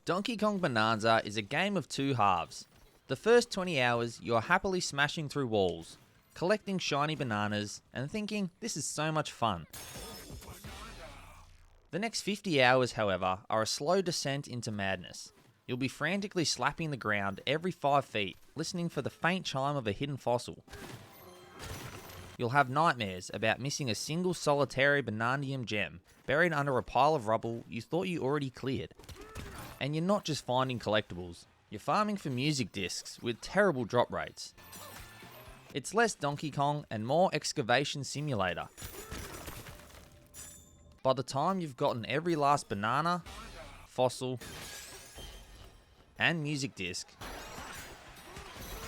Donkey Kong Bananza is a game of two halves. The first 20 hours, you are happily smashing through walls, collecting shiny bananas, and thinking, this is so much fun. The next 50 hours, however, are a slow descent into madness. You'll be frantically slapping the ground every 5 feet, listening for the faint chime of a hidden fossil. You'll have nightmares about missing a single solitary bananium gem buried under a pile of rubble you thought you already cleared. And you're not just finding collectibles, you're farming for music discs with terrible drop rates. It's less Donkey Kong and more excavation simulator. By the time you've gotten every last banana, fossil, and music disc,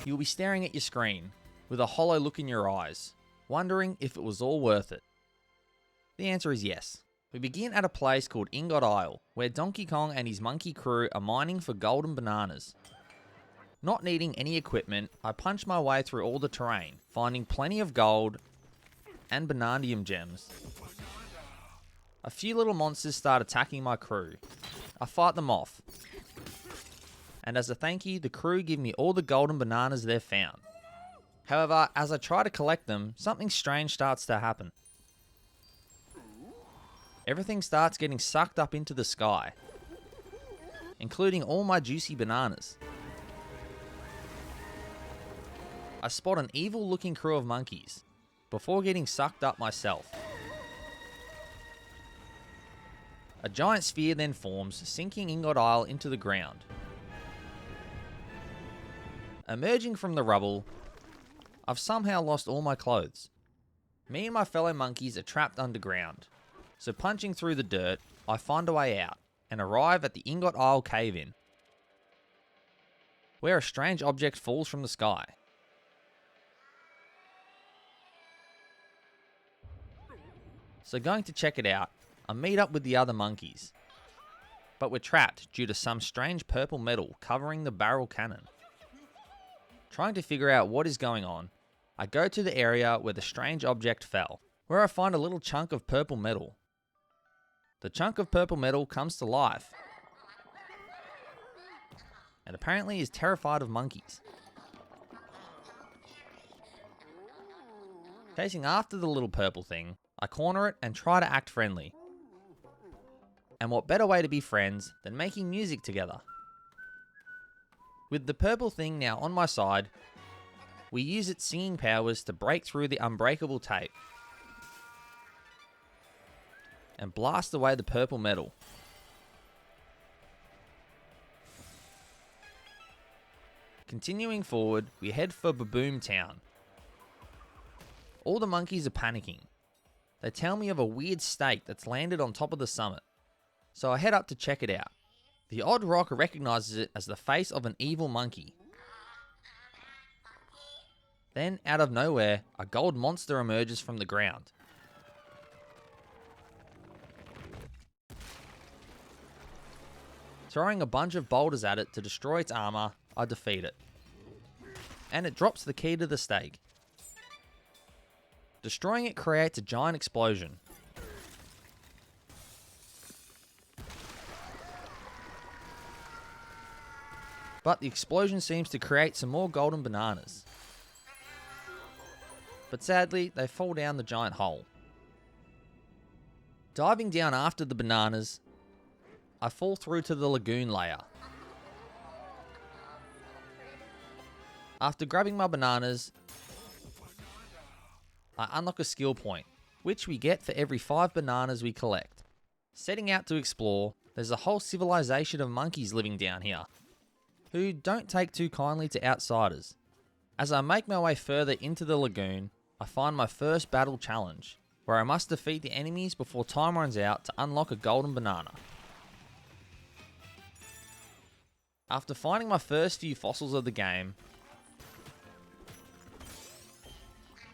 you'll be staring at your screen with a hollow look in your eyes, wondering if it was all worth it. The answer is yes. We begin at a place called Ingot Isle, where Donkey Kong and his monkey crew are mining for golden bananas. Not needing any equipment, I punch my way through all the terrain, finding plenty of gold and bananium gems. A few little monsters start attacking my crew. I fight them off. And as a thank you, the crew give me all the golden bananas they've found. However, as I try to collect them, something strange starts to happen. Everything starts getting sucked up into the sky, including all my juicy bananas. I spot an evil looking crew of monkeys, before getting sucked up myself. A giant sphere then forms, sinking Ingot Isle into the ground. Emerging from the rubble, I've somehow lost all my clothes. Me and my fellow monkeys are trapped underground. So punching through the dirt, I find a way out and arrive at the Ingot Isle cave-in, where a strange object falls from the sky. So going to check it out, I meet up with the other monkeys, but we're trapped due to some strange purple metal covering the barrel cannon. Trying to figure out what is going on, I go to the area where the strange object fell, where I find a little chunk of purple metal. The chunk of purple metal comes to life, and apparently is terrified of monkeys. Chasing after the little purple thing, I corner it and try to act friendly. And what better way to be friends than making music together? With the purple thing now on my side, we use its singing powers to break through the unbreakable tape and blast away the purple metal. Continuing forward, we head for Baboom Town. All the monkeys are panicking. They tell me of a weird snake that's landed on top of the summit, so I head up to check it out. The odd rock recognizes it as the face of an evil monkey. Then, out of nowhere, a gold monster emerges from the ground. Throwing a bunch of boulders at it to destroy its armor, I defeat it. And it drops the key to the stake. Destroying it creates a giant explosion. But the explosion seems to create some more golden bananas. But sadly, they fall down the giant hole. Diving down after the bananas, I fall through to the lagoon layer. After grabbing my bananas, I unlock a skill point, which we get for every 5 bananas we collect. Setting out to explore, there's a whole civilization of monkeys living down here, who don't take too kindly to outsiders. As I make my way further into the lagoon, I find my first battle challenge, where I must defeat the enemies before time runs out to unlock a golden banana. After finding my first few fossils of the game,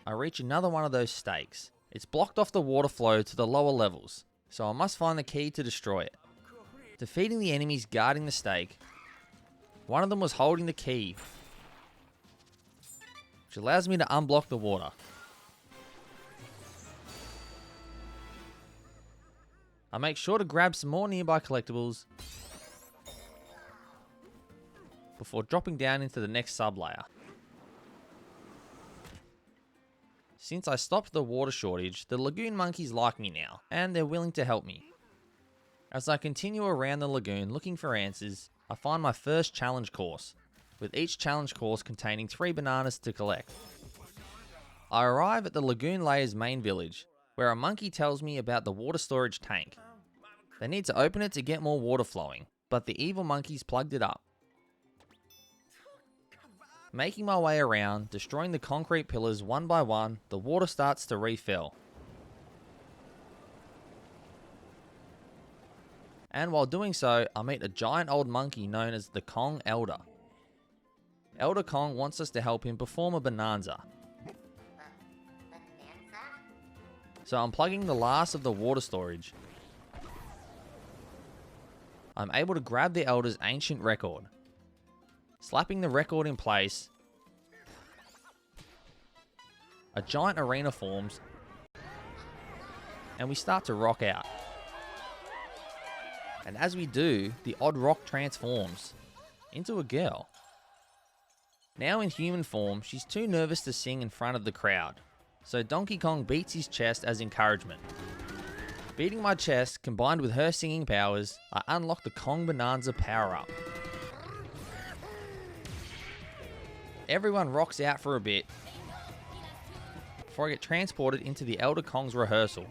I reach another one of those stakes. It's blocked off the water flow to the lower levels, so I must find the key to destroy it. Defeating the enemies guarding the stake, one of them was holding the key, which allows me to unblock the water. I make sure to grab some more nearby collectibles before dropping down into the next sublayer. Since I stopped the water shortage, the lagoon monkeys like me now, and they're willing to help me. As I continue around the lagoon looking for answers, I find my first challenge course, with each challenge course containing 3 bananas to collect. I arrive at the lagoon layer's main village, where a monkey tells me about the water storage tank. They need to open it to get more water flowing, but the evil monkeys plugged it up. Making my way around, destroying the concrete pillars one by one, the water starts to refill. And while doing so, I meet a giant old monkey known as the Kong Elder. Elder Kong wants us to help him perform a bonanza. So I'm plugging the last of the water storage. I'm able to grab the Elder's ancient record. Slapping the record in place, a giant arena forms, and we start to rock out. And as we do, the odd rock transforms into a girl. Now in human form, she's too nervous to sing in front of the crowd, so Donkey Kong beats his chest as encouragement. Beating my chest, combined with her singing powers, I unlock the Kong Bananza power-up. Everyone rocks out for a bit before I get transported into the Elder Kong's rehearsal.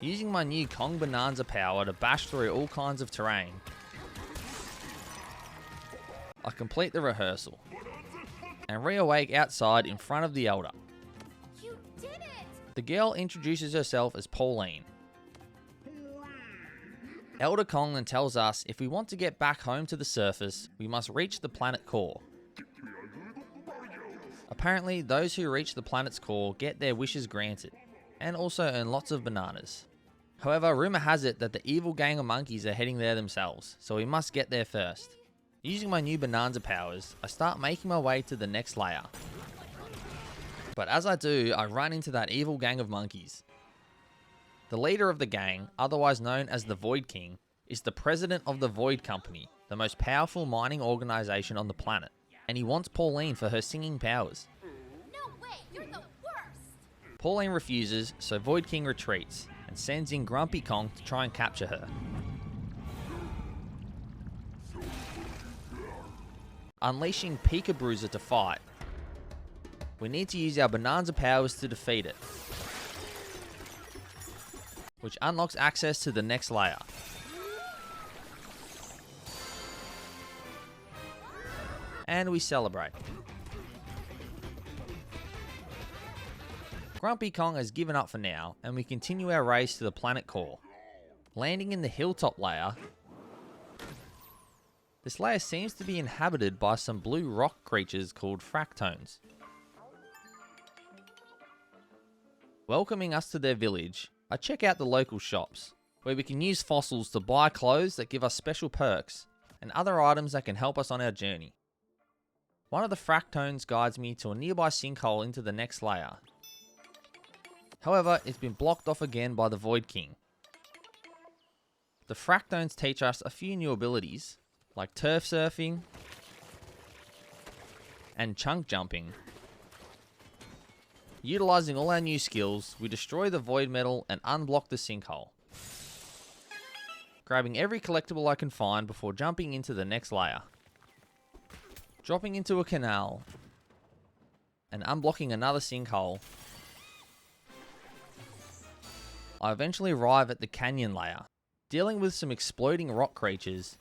Using my new Kong Bananza power to bash through all kinds of terrain, I complete the rehearsal and reawake outside in front of the Elder. You did it! The girl introduces herself as Pauline. Elder Kong then tells us if we want to get back home to the surface, we must reach the planet core. Apparently, those who reach the planet's core get their wishes granted, and also earn lots of bananas. However, rumour has it that the evil gang of monkeys are heading there themselves, so we must get there first. Using my new Bananza powers, I start making my way to the next layer. But as I do, I run into that evil gang of monkeys. The leader of the gang, otherwise known as the Void King, is the president of the Void Company, the most powerful mining organisation on the planet, and he wants Pauline for her singing powers. No way, you're the worst! Pauline refuses, so Void King retreats, and sends in Grumpy Kong to try and capture her. Unleashing Pika Bruiser to fight. We need to use our Bananza powers to defeat it, which unlocks access to the next layer. And we celebrate. Grumpy Kong has given up for now, and we continue our race to the planet core. Landing in the hilltop layer, this layer seems to be inhabited by some blue rock creatures called fractones. Welcoming us to their village, I check out the local shops, where we can use fossils to buy clothes that give us special perks, and other items that can help us on our journey. One of the fractones guides me to a nearby sinkhole into the next layer. However, it's been blocked off again by the Void King. The fractones teach us a few new abilities, like turf surfing and chunk jumping. Utilizing all our new skills, we destroy the void metal and unblock the sinkhole, grabbing every collectible I can find before jumping into the next layer. Dropping into a canal and unblocking another sinkhole, I eventually arrive at the canyon layer. Dealing with some exploding rock creatures,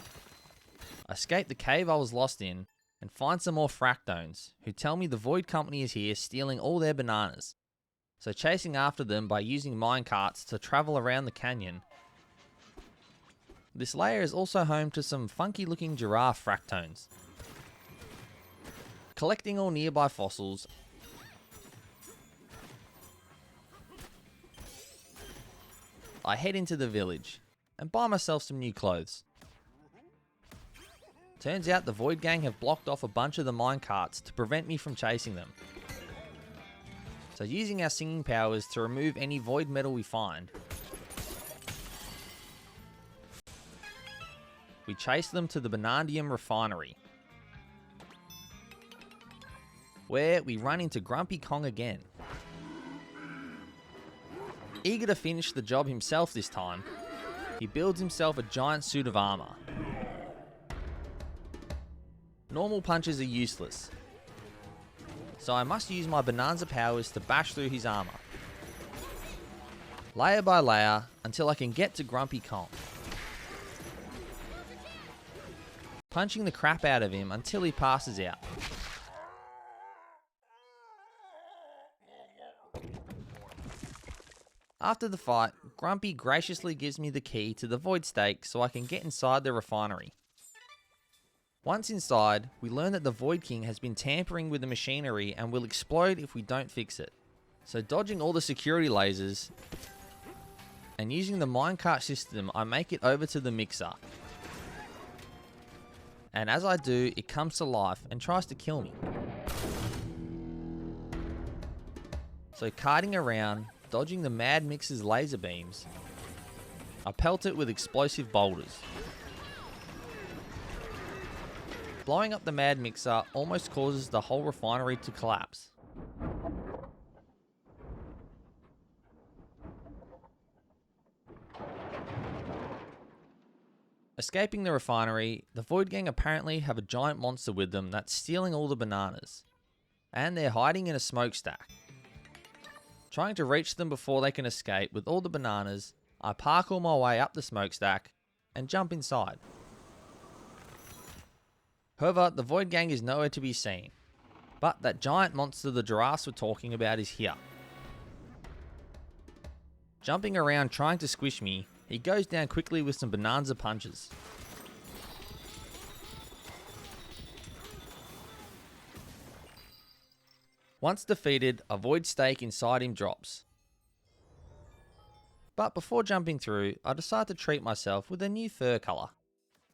I escape the cave I was lost in and find some more fractones, who tell me the Void Company is here stealing all their bananas. So chasing after them by using minecarts to travel around the canyon. This layer is also home to some funky looking giraffe fractones. Collecting all nearby fossils, I head into the village and buy myself some new clothes. Turns out the Void Gang have blocked off a bunch of the minecarts to prevent me from chasing them. So using our singing powers to remove any void metal we find, we chase them to the Banandium refinery. where we run into Grumpy Kong again. Eager to finish the job himself this time, he builds himself a giant suit of armor. Normal punches are useless, so I must use my Bananza powers to bash through his armor, layer by layer, until I can get to Grumpy Kong, punching the crap out of him until he passes out. After the fight, Grumpy graciously gives me the key to the Void Stake so I can get inside the refinery. Once inside, we learn that the Void King has been tampering with the machinery and will explode if we don't fix it. So dodging all the security lasers and using the minecart system, I make it over to the mixer. And as I do, it comes to life and tries to kill me. So carting around, dodging the Mad Mixer's laser beams, I pelt it with explosive boulders. Blowing up the Mad Mixer almost causes the whole refinery to collapse. Escaping the refinery, the Void Gang apparently have a giant monster with them that's stealing all the bananas, and they're hiding in a smokestack. Trying to reach them before they can escape with all the bananas, I parkour my way up the smokestack and jump inside. However, the Void Gang is nowhere to be seen, but that giant monster the giraffes were talking about is here. Jumping around trying to squish me, he goes down quickly with some Bananza punches. Once defeated, a Void Stake inside him drops. But before jumping through, I decide to treat myself with a new fur colour.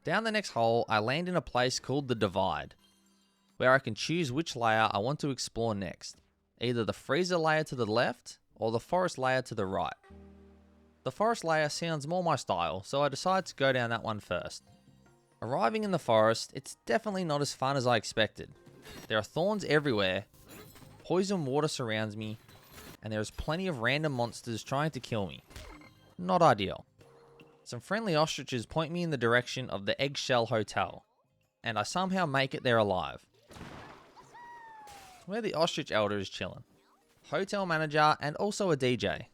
Down the next hole, I land in a place called the Divide, where I can choose which layer I want to explore next. Either the freezer layer to the left, or the forest layer to the right. The forest layer sounds more my style, so I decide to go down that one first. Arriving in the forest, it's definitely not as fun as I expected. There are thorns everywhere, poison water surrounds me, and there is plenty of random monsters trying to kill me. Not ideal. Some friendly ostriches point me in the direction of the Eggshell Hotel, and I somehow make it there alive. Where the ostrich elder is chilling. Hotel manager and also a DJ.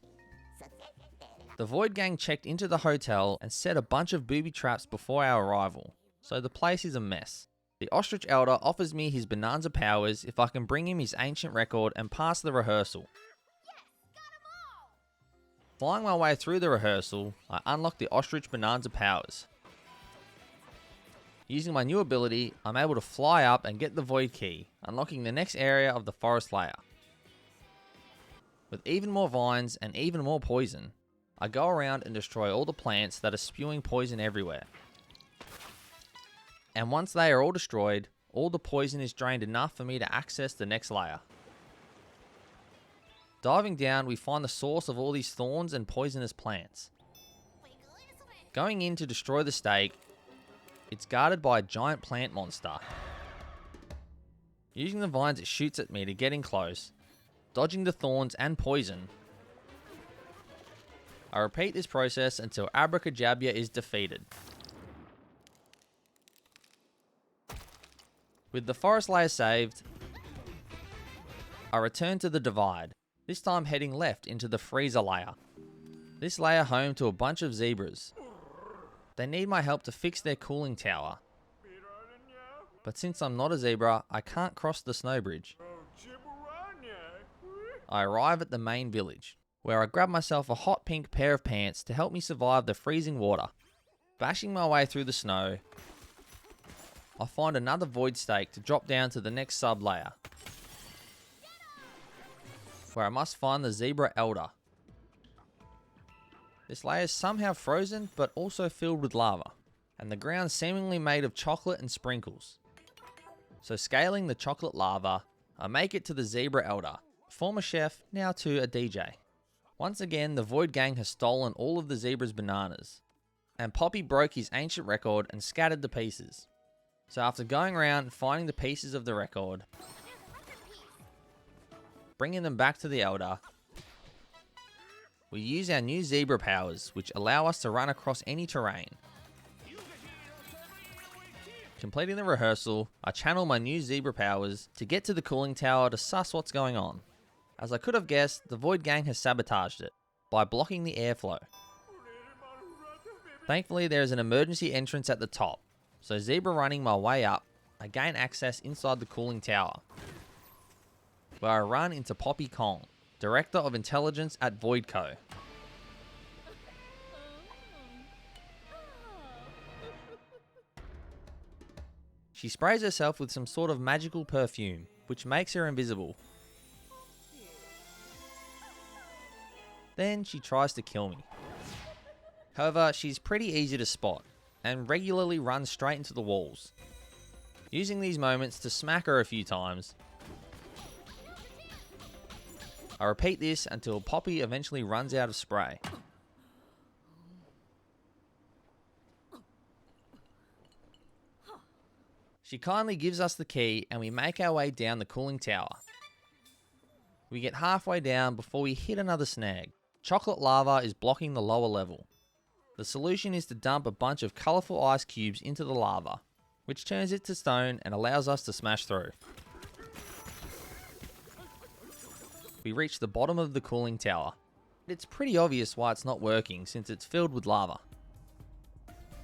The Void Gang checked into the hotel and set a bunch of booby traps before our arrival, so the place is a mess. The ostrich elder offers me his Bananza powers if I can bring him his ancient record and pass the rehearsal. Flying my way through the rehearsal, I unlock the Ostrich Bananza powers. Using my new ability, I'm able to fly up and get the Void Key, unlocking the next area of the forest layer. With even more vines and even more poison, I go around and destroy all the plants that are spewing poison everywhere. And once they are all destroyed, all the poison is drained enough for me to access the next layer. Diving down, we find the source of all these thorns and poisonous plants. Going in to destroy the stake, it's guarded by a giant plant monster. Using the vines it shoots at me to get in close, dodging the thorns and poison. I repeat this process until Abracadabra is defeated. With the forest layer saved, I return to the Divide. This time heading left into the freezer layer. This layer home to a bunch of zebras. They need my help to fix their cooling tower. But since I'm not a zebra, I can't cross the snow bridge. I arrive at the main village, where I grab myself a hot pink pair of pants to help me survive the freezing water. Bashing my way through the snow, I find another Void Stake to drop down to the next sub layer, where I must find the Zebra Elder. This layer is somehow frozen, but also filled with lava, and the ground seemingly made of chocolate and sprinkles. So scaling the chocolate lava, I make it to the Zebra Elder, former chef, now to a DJ. Once again, the Void Gang has stolen all of the zebra's bananas, and Poppy broke his ancient record and scattered the pieces. So after going around and finding the pieces of the record, bringing them back to the Elder. We use our new zebra powers, which allow us to run across any terrain. Completing the rehearsal, I channel my new zebra powers to get to the cooling tower to suss what's going on. As I could have guessed, the Void Gang has sabotaged it by blocking the airflow. Thankfully, there is an emergency entrance at the top, so zebra running my way up, I gain access inside the cooling tower, where I run into Poppy Kong, Director of Intelligence at Voidco. She sprays herself with some sort of magical perfume, which makes her invisible. Then she tries to kill me. However, she's pretty easy to spot, and regularly runs straight into the walls. Using these moments to smack her a few times. I repeat this until Poppy eventually runs out of spray. She kindly gives us the key and we make our way down the cooling tower. We get halfway down before we hit another snag. Chocolate lava is blocking the lower level. The solution is to dump a bunch of colourful ice cubes into the lava, which turns it to stone and allows us to smash through. We reach the bottom of the cooling tower. It's pretty obvious why it's not working since it's filled with lava.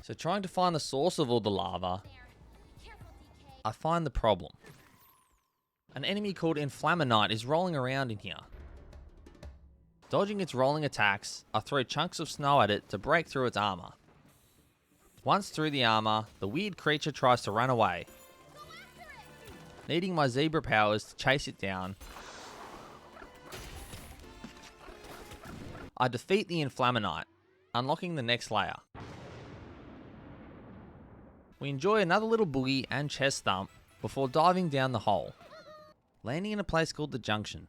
So trying to find the source of all the lava, I find the problem. An enemy called Inflaminite is rolling around in here. Dodging its rolling attacks, I throw chunks of snow at it to break through its armor. Once through the armor, the weird creature tries to run away. Needing my zebra powers to chase it down, I defeat the Inflaminite, unlocking the next layer. We enjoy another little boogie and chest thump before diving down the hole, landing in a place called the Junction,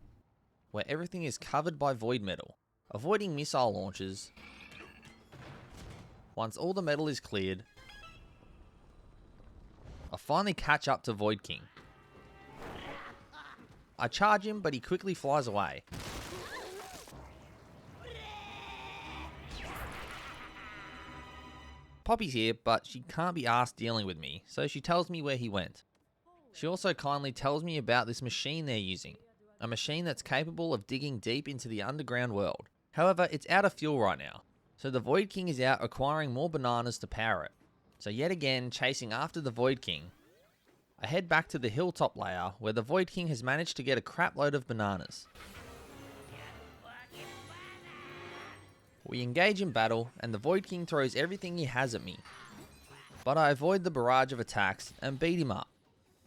where everything is covered by void metal, avoiding missile launches. Once all the metal is cleared, I finally catch up to Void King. I charge him, but he quickly flies away. Poppy's here, but she can't be asked dealing with me, so she tells me where he went. She also kindly tells me about this machine they're using, a machine that's capable of digging deep into the underground world. However, it's out of fuel right now, so the Void King is out acquiring more bananas to power it. So yet again, chasing after the Void King, I head back to the hilltop layer where the Void King has managed to get a crap load of bananas. We engage in battle, and the Void King throws everything he has at me. But I avoid the barrage of attacks and beat him up.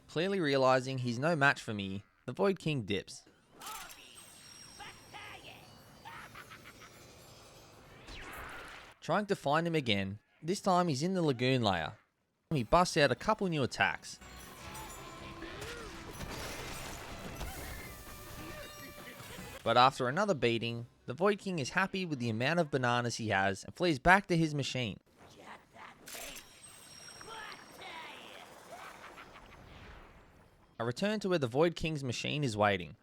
Clearly realizing he's no match for me, the Void King dips. Trying to find him again, this time he's in the lagoon layer. He busts out a couple new attacks. But after another beating, the Void King is happy with the amount of bananas he has and flees back to his machine. I return to where the Void King's machine is waiting.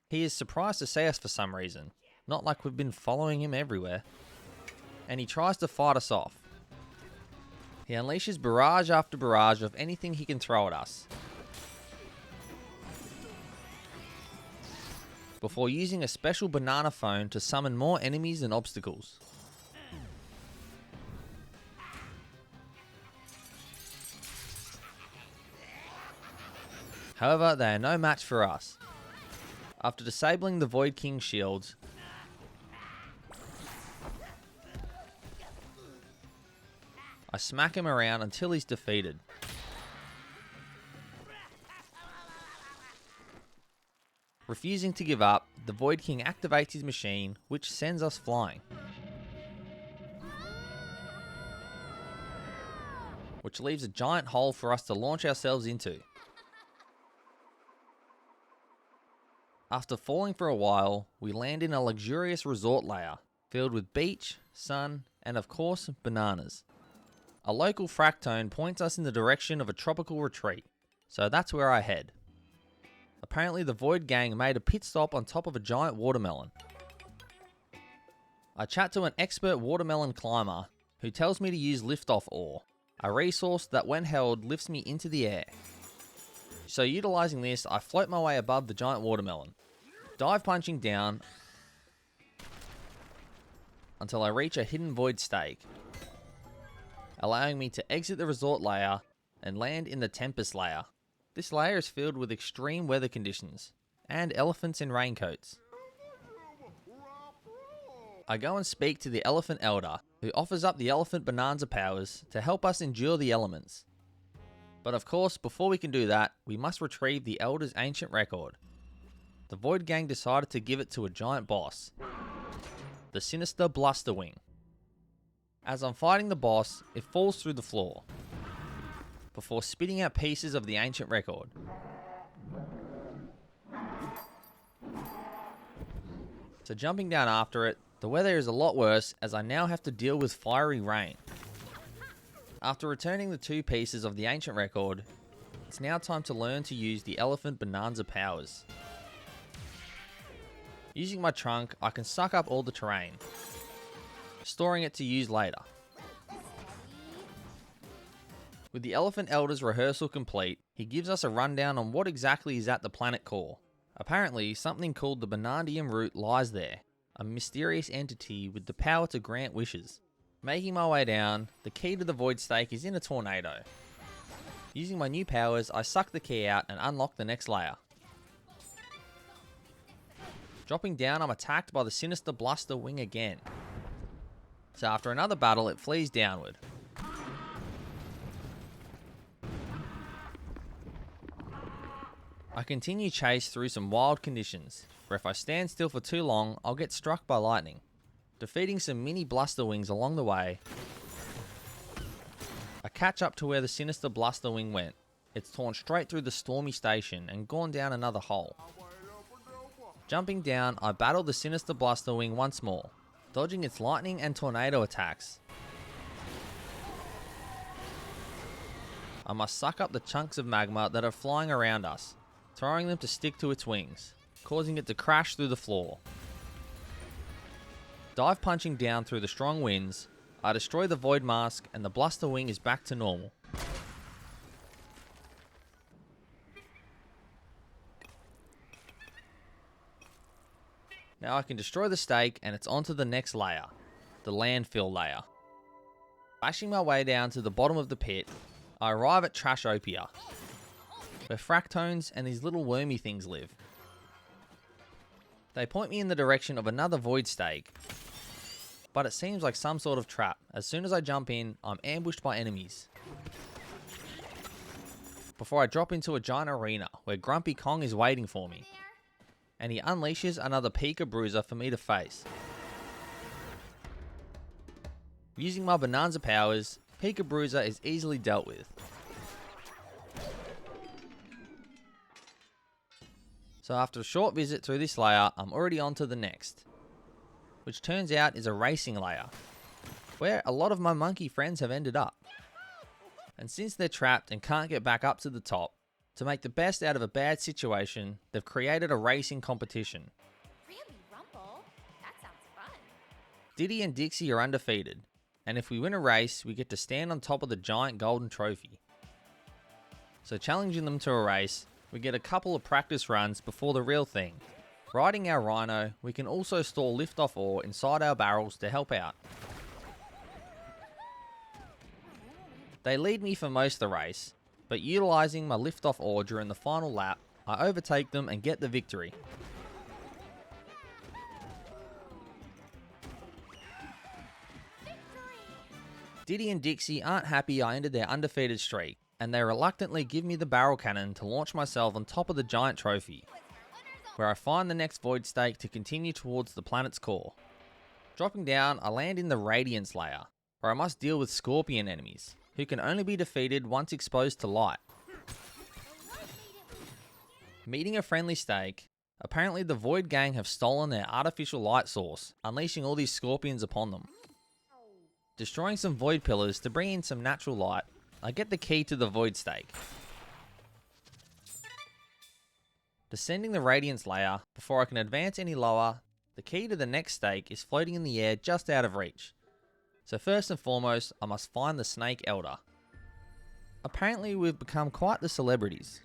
He is surprised to see us for some reason, not like we've been following him everywhere. And he tries to fight us off. He unleashes barrage after barrage of anything he can throw at us, before using a special banana phone to summon more enemies and obstacles. However, they are no match for us. After disabling the Void King's shields, I smack him around until he's defeated. Refusing to give up, the Void King activates his machine, which sends us flying, which leaves a giant hole for us to launch ourselves into. After falling for a while, we land in a luxurious resort layer, filled with beach, sun, and of course, bananas. A local fractone points us in the direction of a tropical retreat, so that's where I head. A apparently the Void Gang made a pit stop on top of a giant watermelon. I chat to an expert watermelon climber who tells me to use liftoff ore, a resource that when held lifts me into the air. So utilizing this, I float my way above the giant watermelon, dive punching down until I reach a hidden void stake, allowing me to exit the resort layer and land in the Tempest layer. This layer is filled with extreme weather conditions and elephants in raincoats. I go and speak to the Elephant Elder, who offers up the Elephant Bananza powers to help us endure the elements. But of course, before we can do that, we must retrieve the Elder's ancient record. The Void Gang decided to give it to a giant boss, the sinister Blusterwing. As I'm fighting the boss, it falls through the floor, before spitting out pieces of the ancient record. So jumping down after it, the weather is a lot worse as I now have to deal with fiery rain. After returning the 2 pieces of the ancient record, it's now time to learn to use the Elephant Bananza powers. Using my trunk, I can suck up all the terrain, storing it to use later. With the Elephant Elder's rehearsal complete, he gives us a rundown on what exactly is at the planet core. Apparently, something called the Banandium root lies there, a mysterious entity with the power to grant wishes. Making my way down, the key to the void stake is in a tornado. Using my new powers, I suck the key out and unlock the next layer. Dropping down, I'm attacked by the sinister Blusterwing again. So after another battle, it flees downward. I continue chase through some wild conditions, where if I stand still for too long, I'll get struck by lightning. Defeating some mini Blusterwings along the way, I catch up to where the sinister Blusterwing went. It's torn straight through the stormy station and gone down another hole. Jumping down, I battle the sinister Blusterwing once more, dodging its lightning and tornado attacks. I must suck up the chunks of magma that are flying around us, throwing them to stick to its wings, causing it to crash through the floor. Dive punching down through the strong winds, I destroy the Void Mask and the Blusterwing is back to normal. Now I can destroy the stake and it's onto the next layer, the landfill layer. Bashing my way down to the bottom of the pit, I arrive at Trashopia, where Fractones and these little wormy things live. They point me in the direction of another void stake, but it seems like some sort of trap. As soon as I jump in, I'm ambushed by enemies, before I drop into a giant arena where Grumpy Kong is waiting for me, and he unleashes another Pika Bruiser for me to face. Using my Bananza powers, Pika Bruiser is easily dealt with. So after a short visit through this layer, I'm already on to the next, which turns out is a racing layer, where a lot of my monkey friends have ended up. And since they're trapped and can't get back up to the top, to make the best out of a bad situation, they've created a racing competition. Really, Rumble? That sounds fun. Diddy and Dixie are undefeated, and if we win a race, we get to stand on top of the giant golden trophy. So challenging them to a race, we get a couple of practice runs before the real thing. Riding our Rhino, we can also store liftoff ore inside our barrels to help out. They lead me for most of the race, but utilizing my liftoff ore during the final lap, I overtake them and get the victory. Diddy and Dixie aren't happy I ended their undefeated streak, and they reluctantly give me the barrel cannon to launch myself on top of the giant trophy, where I find the next void stake to continue towards the planet's core. Dropping down, I land in the Radiance layer, where I must deal with Scorpion enemies, who can only be defeated once exposed to light. Meeting a friendly stake, apparently the Void Gang have stolen their artificial light source, unleashing all these scorpions upon them. Destroying some void pillars to bring in some natural light, I get the key to the void stake. Descending the Radiance layer, before I can advance any lower, the key to the next stake is floating in the air just out of reach. So first and foremost, I must find the Snake Elder. Apparently we've become quite the celebrities.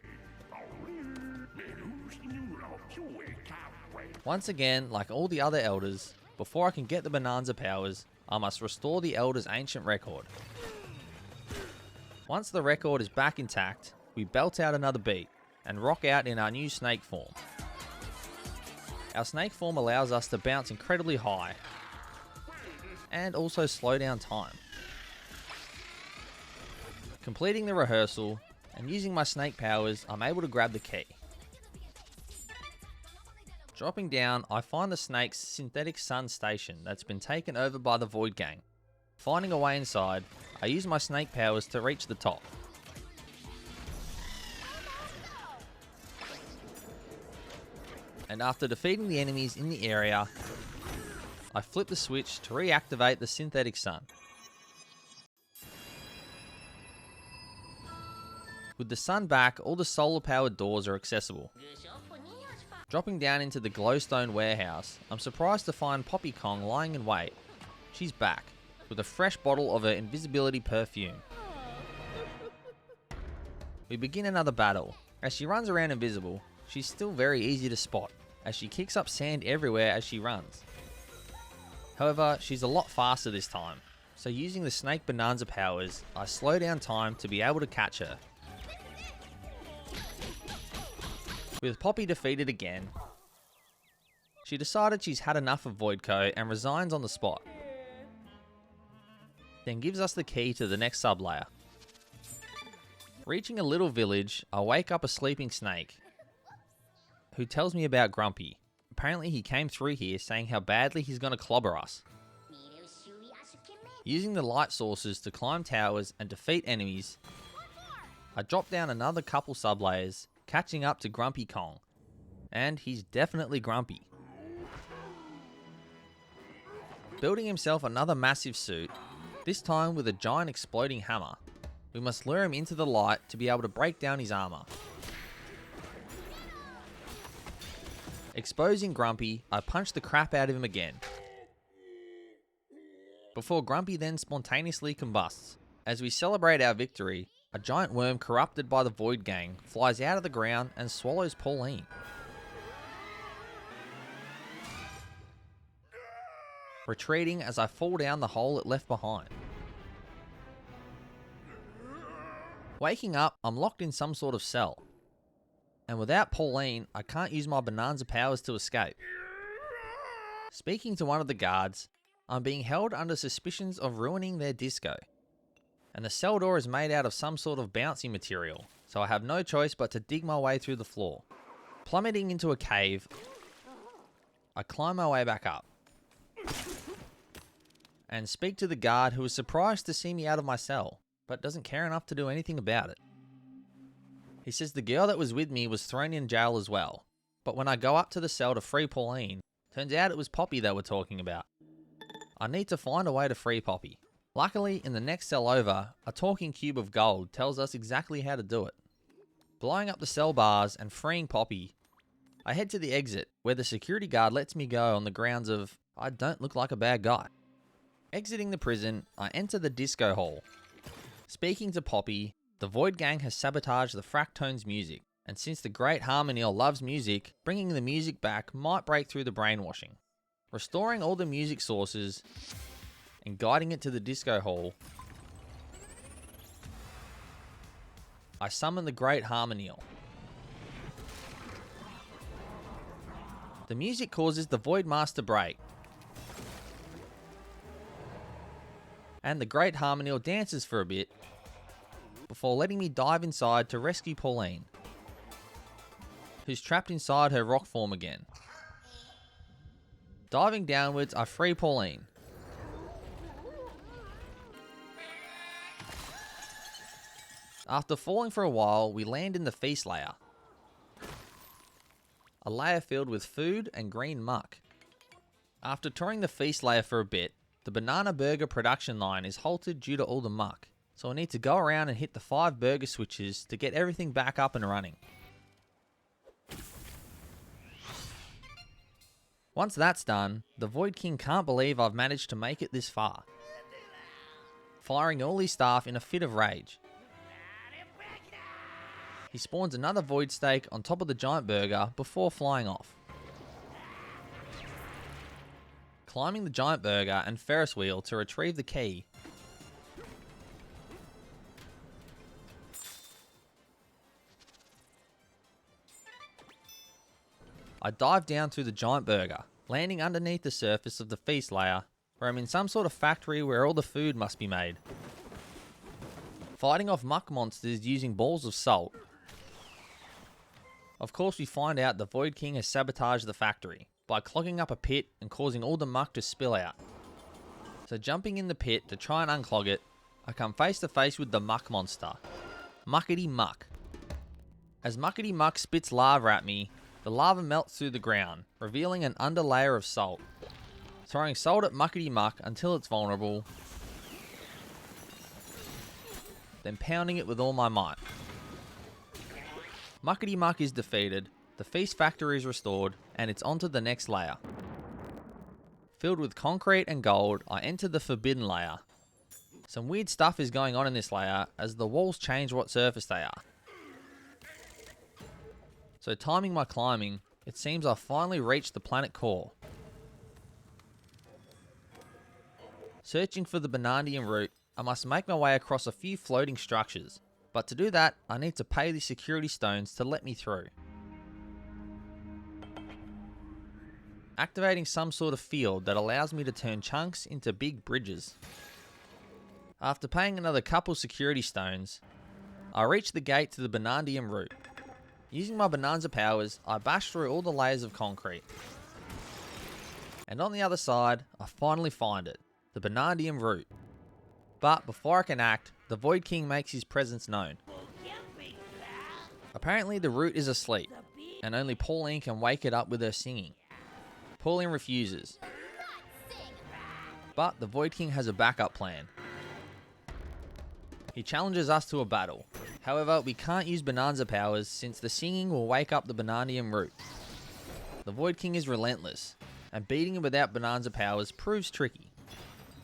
Once again, like all the other elders, before I can get the Bananza powers, I must restore the elder's ancient record. Once the record is back intact, we belt out another beat and rock out in our new snake form. Our snake form allows us to bounce incredibly high and also slow down time. Completing the rehearsal and using my snake powers, I'm able to grab the key. Dropping down, I find the snake's synthetic sun station that's been taken over by the Void Gang. Finding a way inside, I use my snake powers to reach the top. And after defeating the enemies in the area, I flip the switch to reactivate the synthetic sun. With the sun back, all the solar powered doors are accessible. Dropping down into the glowstone warehouse, I'm surprised to find Poppy Kong lying in wait. She's back, with a fresh bottle of her invisibility perfume. We begin another battle. As she runs around invisible, she's still very easy to spot, as she kicks up sand everywhere as she runs. However, she's a lot faster this time, so using the Snake Bananza powers, I slow down time to be able to catch her. With Poppy defeated again, she decided she's had enough of Voidco and resigns on the spot. Then gives us the key to the next sublayer. Reaching a little village, I wake up a sleeping snake, who tells me about Grumpy. Apparently he came through here saying how badly he's gonna clobber us. Using the light sources to climb towers and defeat enemies, I drop down another couple sublayers, catching up to Grumpy Kong. And he's definitely grumpy. Building himself another massive suit, this time with a giant exploding hammer. We must lure him into the light to be able to break down his armor. Exposing Grumpy, I punch the crap out of him again. Before Grumpy then spontaneously combusts. As we celebrate our victory, a giant worm corrupted by the Void Gang flies out of the ground and swallows Pauline. Retreating as I fall down the hole it left behind. Waking up, I'm locked in some sort of cell. And without Pauline, I can't use my Bananza powers to escape. Speaking to one of the guards, I'm being held under suspicions of ruining their disco. And the cell door is made out of some sort of bouncy material, so I have no choice but to dig my way through the floor. Plummeting into a cave, I climb my way back up. And speak to the guard who is surprised to see me out of my cell, but doesn't care enough to do anything about it. He says the girl that was with me was thrown in jail as well, but when I go up to the cell to free Pauline, turns out it was Poppy they were talking about. I need to find a way to free Poppy. Luckily, in the next cell over, a talking cube of gold tells us exactly how to do it. Blowing up the cell bars and freeing Poppy, I head to the exit, where the security guard lets me go on the grounds of I don't look like a bad guy. Exiting the prison, I enter the disco hall. Speaking to Poppy, the Void Gang has sabotaged the Fractone's music, and since the great Harmonial loves music, bringing the music back might break through the brainwashing. Restoring all the music sources and guiding it to the disco hall, I summon the great Harmonial. The music causes the Void Master break, and the great Harmonial dances for a bit before letting me dive inside to rescue Pauline, who's trapped inside her rock form again. Diving downwards, I free Pauline. After falling for a while, we land in the feast layer. A layer filled with food and green muck. After touring the feast layer for a bit, the banana burger production line is halted due to all the muck, so I need to go around and hit the 5 burger switches to get everything back up and running. Once that's done, the Void King can't believe I've managed to make it this far, firing all his staff in a fit of rage. He spawns another Void Steak on top of the giant burger before flying off. Climbing the giant burger and Ferris wheel to retrieve the key. I dive down through the giant burger, landing underneath the surface of the feast layer, where I'm in some sort of factory where all the food must be made. Fighting off muck monsters using balls of salt. Of course, we find out the Void King has sabotaged the factory by clogging up a pit and causing all the muck to spill out. So jumping in the pit to try and unclog it, I come face to face with the muck monster, Muckety Muck. As Muckety Muck spits lava at me, the lava melts through the ground, revealing an underlayer of salt. Throwing salt at Muckety Muck until it's vulnerable, then pounding it with all my might. Muckety Muck is defeated, the feast factory is restored, and it's onto the next layer. Filled with concrete and gold, I enter the forbidden layer. Some weird stuff is going on in this layer as the walls change what surface they are. So timing my climbing, it seems I've finally reached the planet core. Searching for the Banandian route, I must make my way across a few floating structures, but to do that, I need to pay the security stones to let me through. Activating some sort of field that allows me to turn chunks into big bridges. After paying another couple security stones, I reach the gate to the Banandian route. Using my Bananza powers, I bash through all the layers of concrete. And on the other side, I finally find it, the Banandian route. But before I can act, the Void King makes his presence known. Apparently the route is asleep, and only Pauline can wake it up with her singing. Pauline refuses. But the Void King has a backup plan. He challenges us to a battle. However, we can't use Bananza powers since the singing will wake up the Banandian route. The Void King is relentless, and beating him without Bananza powers proves tricky.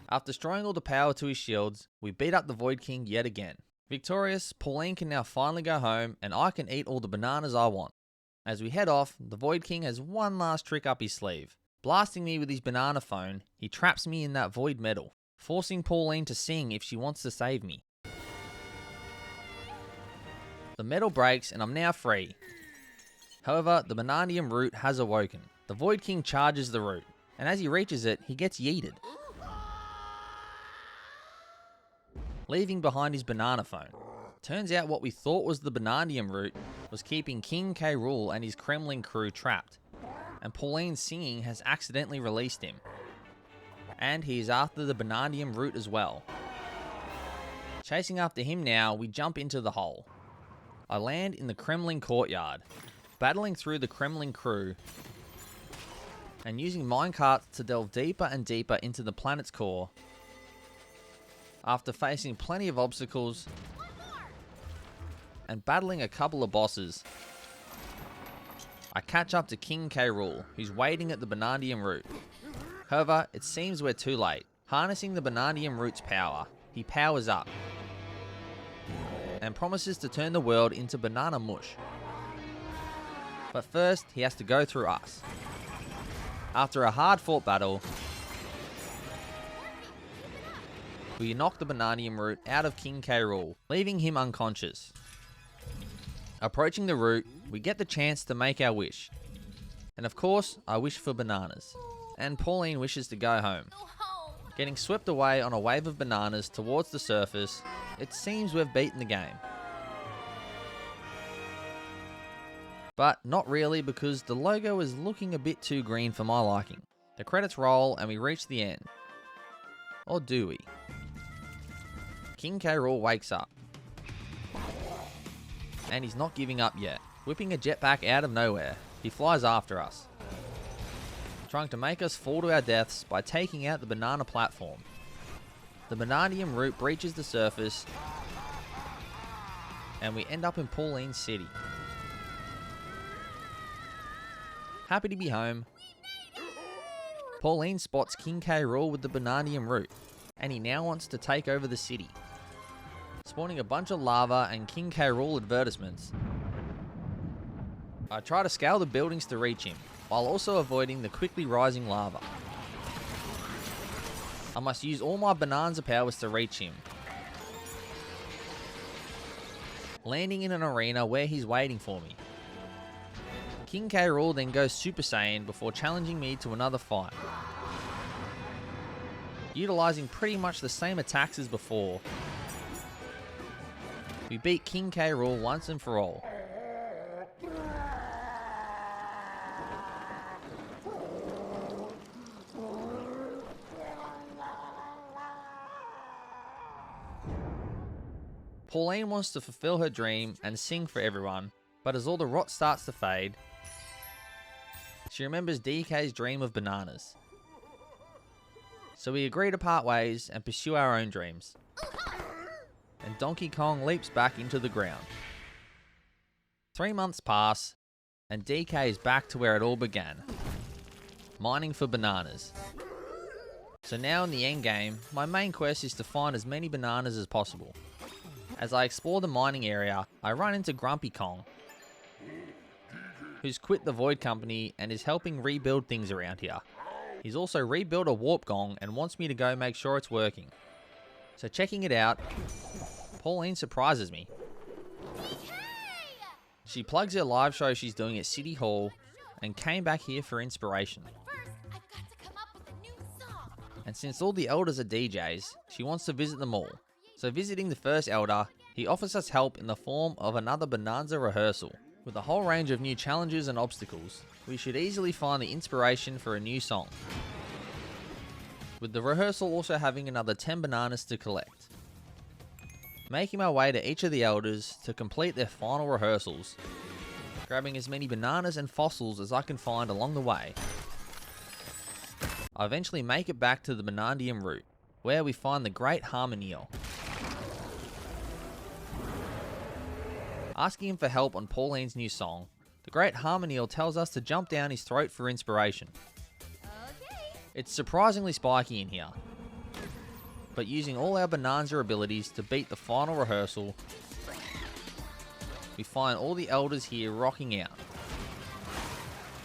After destroying all the power to his shields, we beat up the Void King yet again. Victorious, Pauline can now finally go home, and I can eat all the bananas I want. As we head off, the Void King has one last trick up his sleeve. Blasting me with his banana phone, he traps me in that void metal, forcing Pauline to sing if she wants to save me. The metal breaks and I'm now free. However, the Banandian route has awoken. The Void King charges the route, and as he reaches it, he gets yeeted, leaving behind his banana phone. Turns out what we thought was the Banandian route was keeping King K. Rool and his Kremlin crew trapped, and Pauline's singing has accidentally released him. And he is after the Banandian route as well. Chasing after him now, we jump into the hole. I land in the Kremlin courtyard, battling through the Kremlin crew, and using minecarts to delve deeper and deeper into the planet's core. After facing plenty of obstacles and battling a couple of bosses, I catch up to King K. Rool, who's waiting at the Banandian route. However, it seems we're too late. Harnessing the Banandian route's power, he powers up and promises to turn the world into banana mush. But first, he has to go through us. After a hard-fought battle, we knock the Banandian route out of King K. Rool, leaving him unconscious. Approaching the route, we get the chance to make our wish. And of course, I wish for bananas. And Pauline wishes to go home. Go home. Getting swept away on a wave of bananas towards the surface, it seems we've beaten the game. But not really, because the logo is looking a bit too green for my liking. The credits roll and we reach the end. Or do we? King K. Rool wakes up. And he's not giving up yet. Whipping a jetpack out of nowhere, he flies after us, trying to make us fall to our deaths by taking out the banana platform. The Banandian route breaches the surface, and we end up in Pauline's city. Happy to be home, Pauline spots King K. Rool with the Bananium root, and he now wants to take over the city. Spawning a bunch of lava and King K. Rool advertisements, I try to scale the buildings to reach him, while also avoiding the quickly rising lava. I must use all my Bananza powers to reach him, landing in an arena where he's waiting for me. King K. Rool then goes Super Saiyan before challenging me to another fight. Utilizing pretty much the same attacks as before, we beat King K. Rool once and for all. Pauline wants to fulfill her dream and sing for everyone, but as all the rot starts to fade, she remembers DK's dream of bananas. So we agree to part ways and pursue our own dreams. And Donkey Kong leaps back into the ground. 3 months pass, and DK is back to where it all began, mining for bananas. So now in the end game, my main quest is to find as many bananas as possible. As I explore the mining area, I run into Grumpy Kong, who's quit the Void Company and is helping rebuild things around here. He's also rebuilt a warp gong and wants me to go make sure it's working. So checking it out, Pauline surprises me. She plugs her live show she's doing at City Hall and came back here for inspiration. First, I've got to come up with a new song. And since all the elders are DJs, she wants to visit them all. So visiting the first elder, he offers us help in the form of another Bananza rehearsal. With a whole range of new challenges and obstacles, we should easily find the inspiration for a new song. With the rehearsal also having another 10 bananas to collect. Making my way to each of the elders to complete their final rehearsals, grabbing as many bananas and fossils as I can find along the way. I eventually make it back to the Banandium route, where we find the Great Harmonial. Asking him for help on Pauline's new song, the Great Harmonial tells us to jump down his throat for inspiration. Okay. It's surprisingly spiky in here, but using all our Bananza abilities to beat the final rehearsal, we find all the elders here rocking out.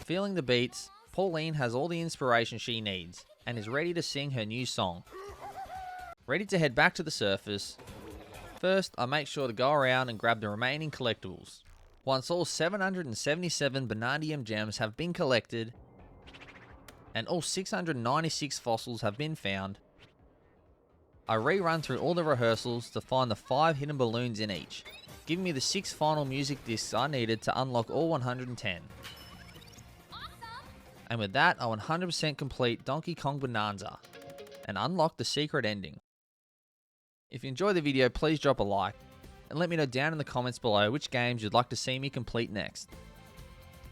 Feeling the beats, Pauline has all the inspiration she needs and is ready to sing her new song. Ready to head back to the surface, first I make sure to go around and grab the remaining collectibles. Once all 777 Banandium gems have been collected and all 696 fossils have been found, I rerun through all the rehearsals to find the 5 hidden balloons in each, giving me the 6 final music discs I needed to unlock all 110. Awesome. And with that, I 100% complete Donkey Kong Bananza and unlock the secret ending. If you enjoyed the video, please drop a like and let me know down in the comments below which games you'd like to see me complete next.